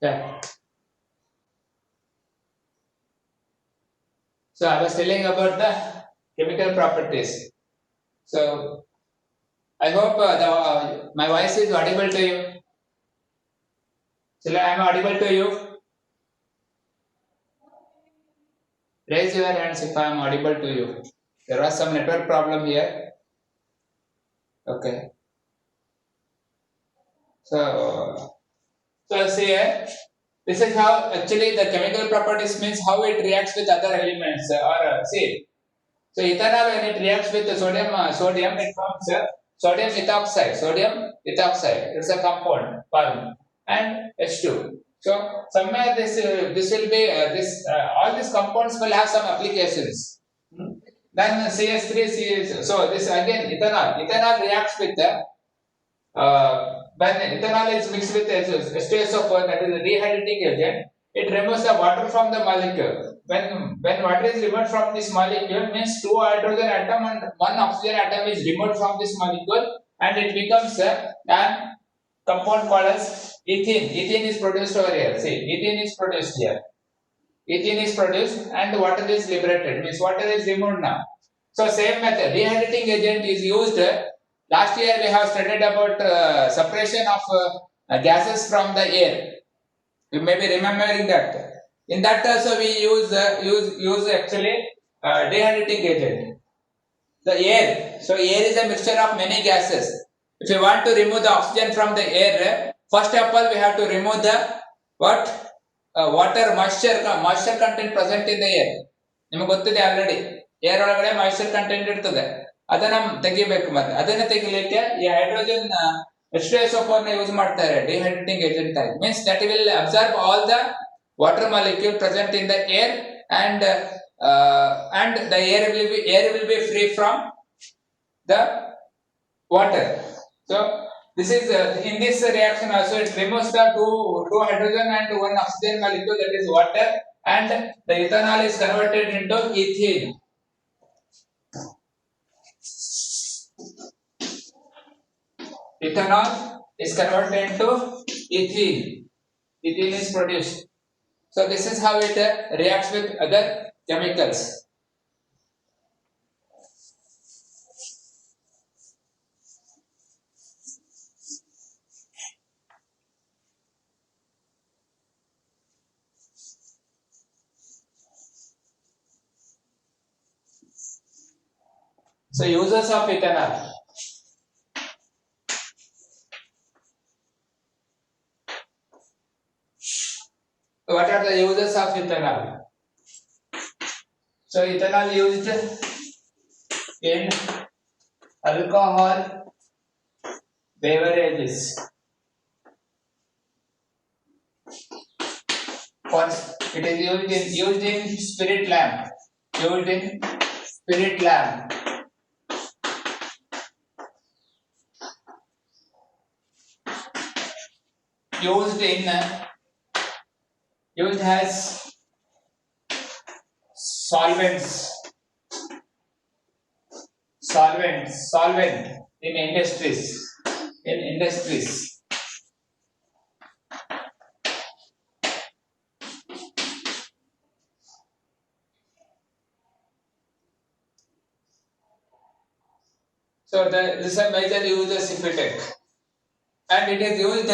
Yeah. So I was telling about the chemical properties. So I hope my voice is audible to you. So I am audible to you. Raise your hands if I am audible to you. There was some network problem here. Okay. So see here. This is how actually the chemical properties means how it reacts with other elements see. So ethanol when it reacts with the sodium it forms sodium ethoxide. Sodium ethoxide. It's a compound form and H2. So somewhere this will be all these compounds will have some applications. Then CH3, CH. So this again ethanol. Ethanol reacts with the when ethanol is mixed with H2SO4, that is a rehydrating agent, it removes the water from the molecule. When water is removed from this molecule, means two hydrogen atom and one oxygen atom is removed from this molecule, and it becomes a compound called as ethene. Ethene is produced over here. See, ethene is produced here. Ethene is produced and water is liberated. Means water is removed now. So same method. Rehydrating agent is used. Last year we have studied about separation of gases from the air. You may be remembering that. In that also we use actually dehydrating agent. The air. So air is a mixture of many gases. If you want to remove the oxygen from the air, first of all we have to remove the what water moisture content present in the air. ನಿಮಗೆ ಗೊತ್ತಿದೆ already air ಒಳಗಡೆ moisture content ಇರ್ತದೆ ಅದನ್ನ ತೆಗಿಬೇಕು ಮತ್ತೆ ಅದನ್ನ ತೆಗಿಲಿಕ್ಕೆ ಈ ಹೈಡ್ರೋಜನ್ H2SO4 ನ ಯೂಸ್ ಮಾಡ್ತಾರೆ ಡಿಹೈಡ್ರೇಟಿಂಗ್ ಏಜೆಂಟ್ ಆಗಿ means that will observe all the water molecule present in the air and the air will be free from the water. So this is in this reaction also it removes the two hydrogen and one oxygen molecule, that is water, and the ethanol is converted into ethene. Ethanol is converted into ethene. Ethene is produced. So this is how it reacts with other chemicals. So uses of ethanol. What are the uses of ethanol? So ethanol used in alcohol beverages. It is used in spirit lamp. Used in spirit lamp. Used as solvent in industries. So this is a major uses if you take, and it is used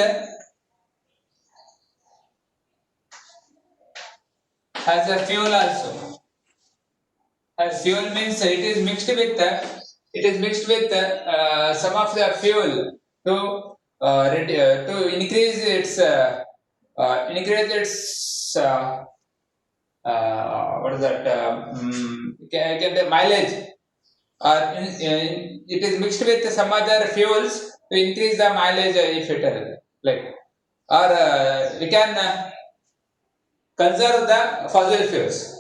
as a fuel also. As fuel means it is mixed with some of the fuel to increase its what is that get the mileage, or it is mixed with some other fuels to increase the mileage if it like. or we can conserve the fossil fuels.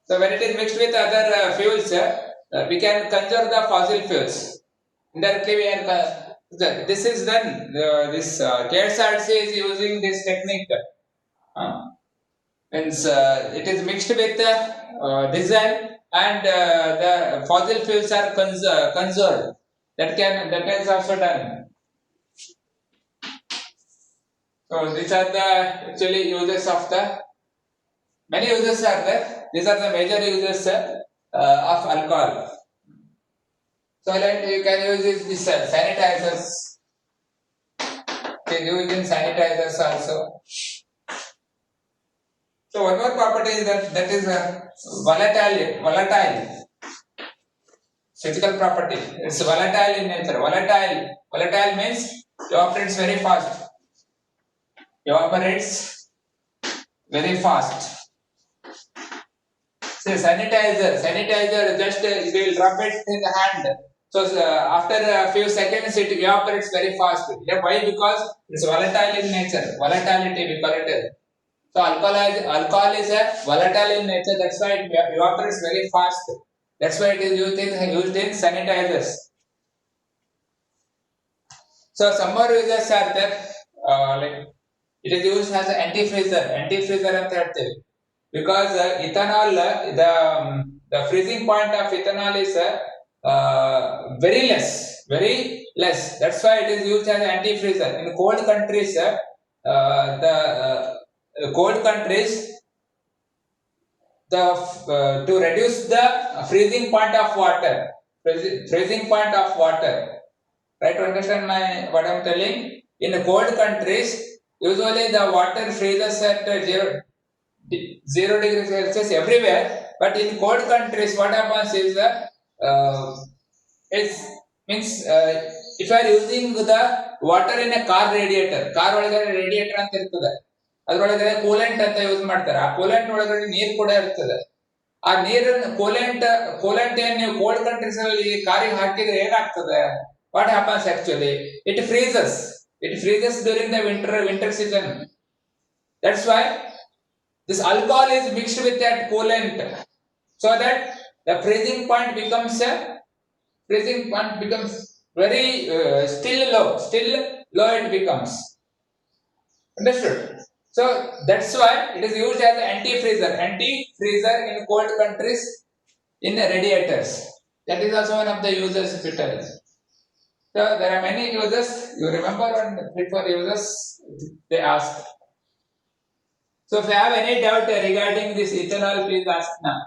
So when it is mixed with other fuels, we can conserve the fossil fuels. Indirectly, we are this is done. This KSRC is using this technique. Uh, means it is mixed with diesel and the fossil fuels are conserved. That is also done. So these are the actually uses of the many uses are there. These are the major uses of alcohol. So like you can use this sanitizers. They use in sanitizers also. So one more property is that is volatile physical property. It's volatile in nature. Volatile means evaporates very fast. Evaporates very fast. Say sanitizer just you will rub it in the hand. So after a few seconds it evaporates very fast. Yeah, why? Because it's volatile in nature. Volatility we call it. So alcohol is a volatile in nature. That's why it evaporates very fast. That's why it is used in sanitizers. So some more uses are there. Like it is used as an anti-freezer. Anti-freezer ಅಂತ ಹೇಳ್ತೇವೆ. Because ethanol, the freezing point of ethanol is very less. That's why it is used as an anti-freezer. In cold countries, the cold countries, the to reduce the freezing point of water, freezing point of water. Try to understand what I'm telling. In cold countries, usually the water freezes at 0 degrees Celsius everywhere. But in cold countries, what happens is uh, it means if you are using the water in a car radiator, car ಒಳಗಡೆ radiator ಅಂತ ಇರ್ತದೆ, ಅದರೊಳಗಡೆ coolant ಅಂತ use ಮಾಡ್ತಾರೆ. ಆ coolant ಒಳಗಡೆ ನೀರು ಕೂಡ ಇರ್ತದೆ. ಆ ನೀರನ್ನು ಕೂಲೆಂಟ್ ಏನ್ ನೀವು ಕೋಲ್ಡ್ ಕಂಟ್ರೀಸ್ ಅಲ್ಲಿ ಕಾರಿಗೆ ಹಾಕಿದ್ರೆ ಏನಾಗ್ತದೆ? What happens actually? It freezes. It freezes during the winter season. That's why this alcohol is mixed with that coolant, so that the freezing point becomes very still low. Still low it becomes. Understood? So that's why it is used as anti-freezer. Anti-freezer in cold countries in radiators. That is also one of the uses of it. So there are many uses. You remember when before uses they ask. So if you have any doubt regarding this ethanol, please ask now.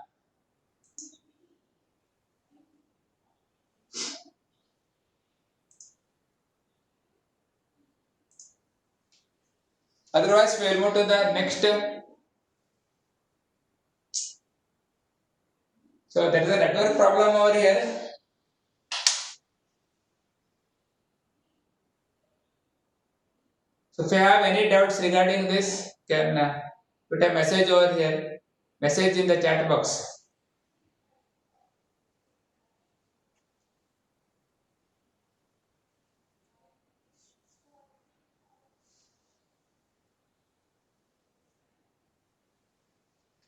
Otherwise, we will move to the next. So there is a network problem over here. So if you have any doubts regarding this, can put a message over here. Message in the chat box.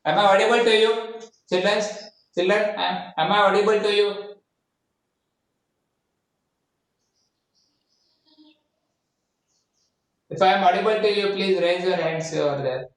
Am I audible to you, children? Children, am I audible to you? If I am audible to you, please raise your hands over there.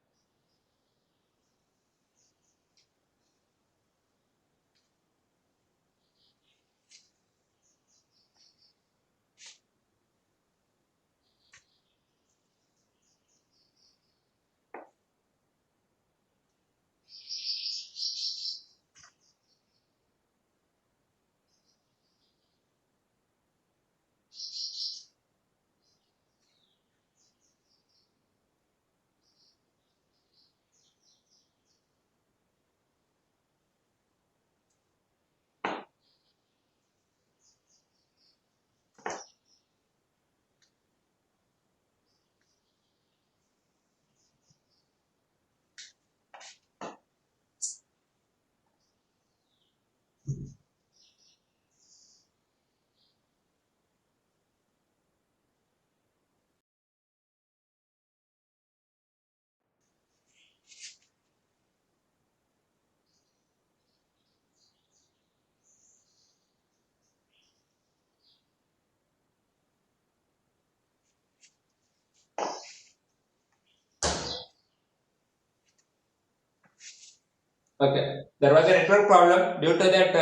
Okay, there was a network problem. Due to that,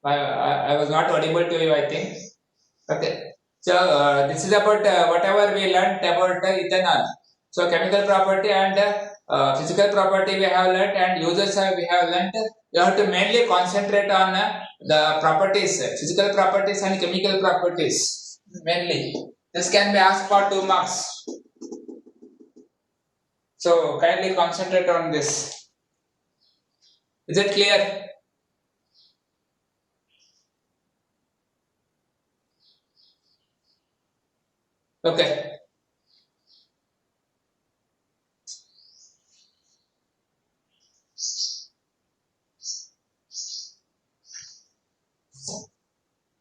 I was not audible to you, I think. Okay, so this is about whatever we learned about ethanol. So chemical property and physical property we have learned, and uses we have learned. You have to mainly concentrate on the properties, physical properties and chemical properties mainly. This can be asked for 2 marks. So kindly concentrate on this. Is it clear? Okay.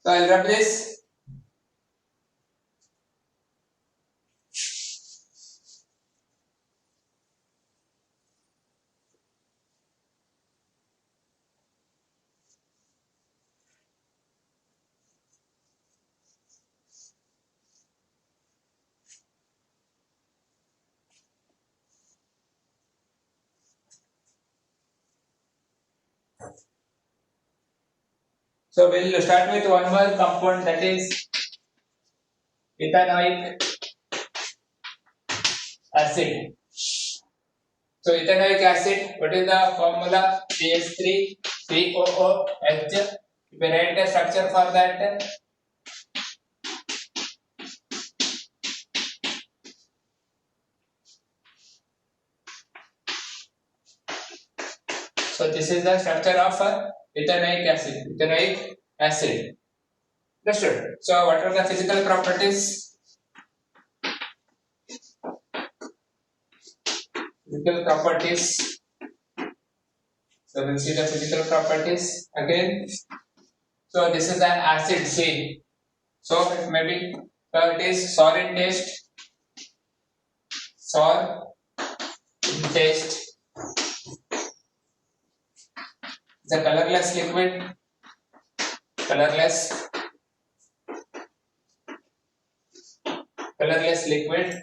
So I'll rub this. So we'll start with one more compound, that is ethanoic acid. So ethanoic acid, what is the formula? CH3COOH. If we write the structure for that, so this is the structure of ethanoic acid. Ethanoic acid. Understood? So what are the physical properties? Physical properties. So we'll see the physical properties again. So this is an acid C. So it may be, so it is sour in taste. Sour in taste. It's a colorless liquid. Colorless liquid.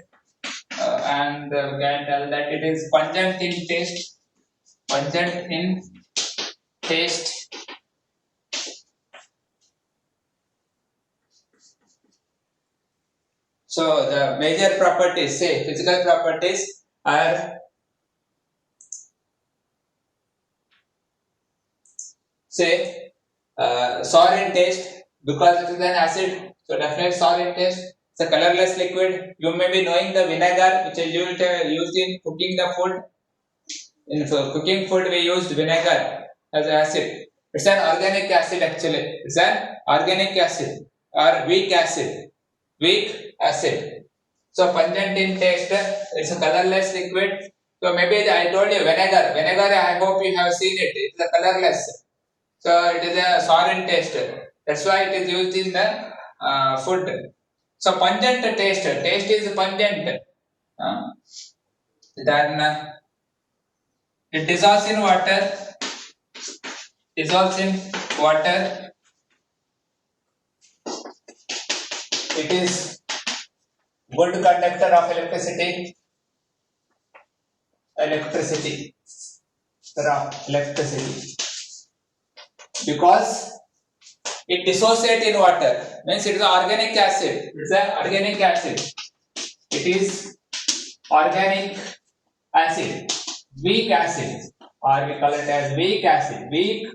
And we can tell that it is pungent in taste. Pungent in taste. So the major properties, say physical properties, are say sour in taste because it is an acid. So definitely sour in taste. It's a colorless liquid. You may be knowing the vinegar which is used in cooking the food. In cooking food we used vinegar as acid. It's an organic acid actually. It's an organic acid or weak acid. Weak acid. So pungent in taste. It's a colorless liquid. So maybe I told you vinegar. Vinegar, I hope you have seen it. It's a colorless. So it is a sour in taste. That's why it is used in the food. So pungent taste. Taste is pungent. Uh, then it dissolves in water. Dissolves in water. It is good conductor of electricity. Electricity. Because it dissociates in water. Means it is organic acid. It's an organic acid. It is organic acid. Weak acid. Or we call it as weak acid. Weak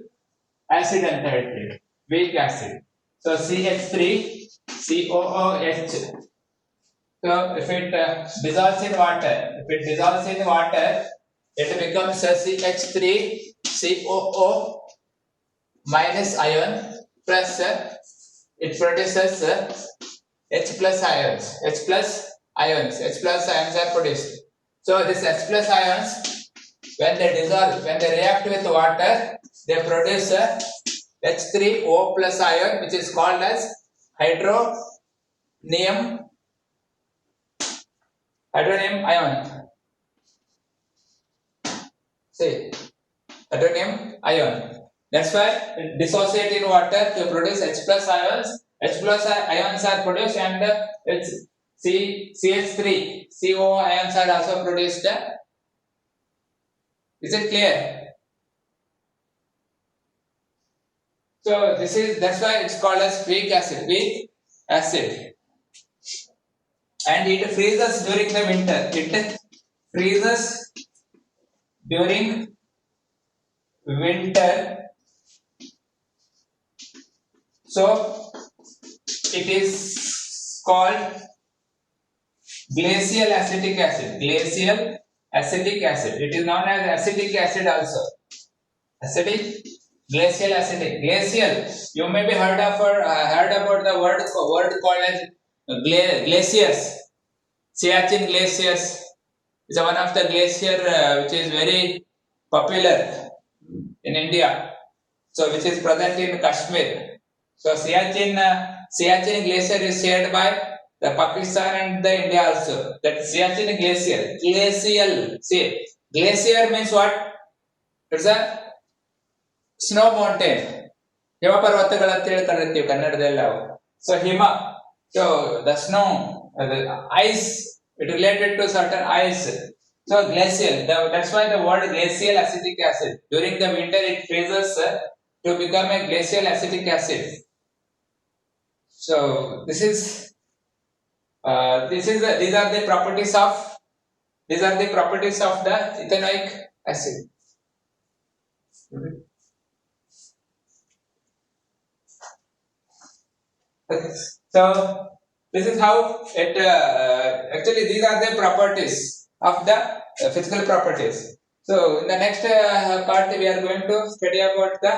acid and weak acid. So CH3COOH. So if it dissolves in water, it becomes a CH3COO minus ion plus it produces H plus ions. H plus ions are produced. So this H plus ions, when they dissolve, when they react with water, they produce H3O plus ion, which is called as hydronium ion. See, hydronium ion. That's why it dissociate in water to produce H plus ions. H plus ions are produced and it's CH3, CO ions are also produced. Is it clear? So that's why it's called as weak acid. Weak acid, and it freezes during the winter. It freezes during winter. So it is called glacial acetic acid. Glacial acetic acid. It is known as acetic acid also. Acidic, glacial acetic. Glacial. You may be heard about the word called as glaciers. Siachen glaciers is one of the glacier which is very popular in India. So which is present in Kashmir. So Siachen glacier is shared by the Pakistan and the India also. That Siachen glacier, glacial. See, glacier means what? It's a snow mountain. ಹಿಮ ಪರ್ವತಗಳು ಅಂತ ಹೇಳಿ ಕರೀತೀವಿ ಕನ್ನಡದಲ್ಲಿ ನಾವು. So hima. So the snow, the ice, it related to certain ice. So glacial. That's why the word glacial acetic acid. During the winter, it freezes to become a glacial acetic acid. So these are the properties of the ethanoic acid. Okay. So this is how it actually these are the properties of the physical properties. So in the next part we are going to study about the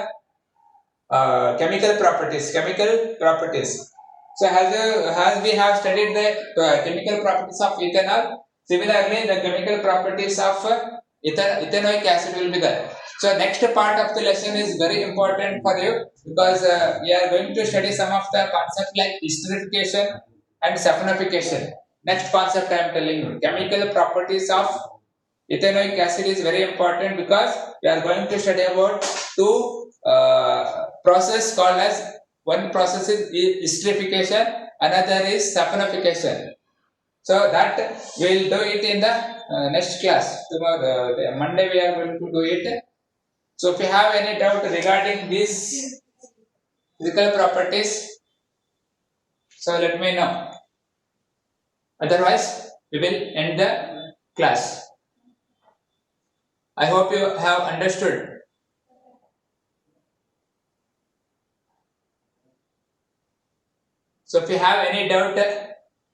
chemical properties. So as we have studied the chemical properties of ethanol, similarly the chemical properties of ethanoic acid will be there. So next part of the lesson is very important for you because we are going to study some of the concepts like esterification and saponification. Next concept I am telling you, chemical properties of ethanoic acid is very important because we are going to study about two process called as one process is esterification, another is saponification. So that we will do it in the next class. Tomorrow, Monday we are going to do it. So if you have any doubt regarding these physical properties, so let me know. Otherwise, we will end the class. I hope you have understood. So if you have any doubt,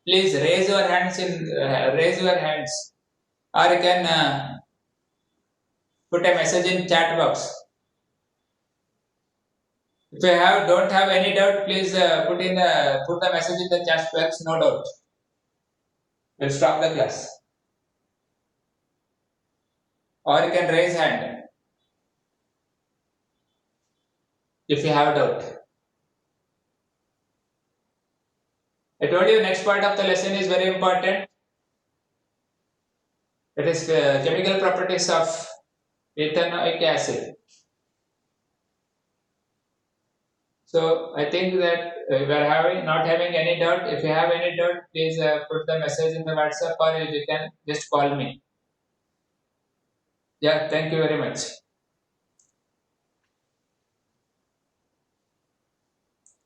please raise your hands, or you can put a message in chat box. If you don't have any doubt, please put the message in the chat box. No doubt. We'll stop the class. Or you can raise hand if you have a doubt. I told you next part of the lesson is very important. It is chemical properties of ethanoic acid. So I think that we are not having any doubt. If you have any doubt, please put the message in the WhatsApp or you can just call me. Yeah, thank you very much.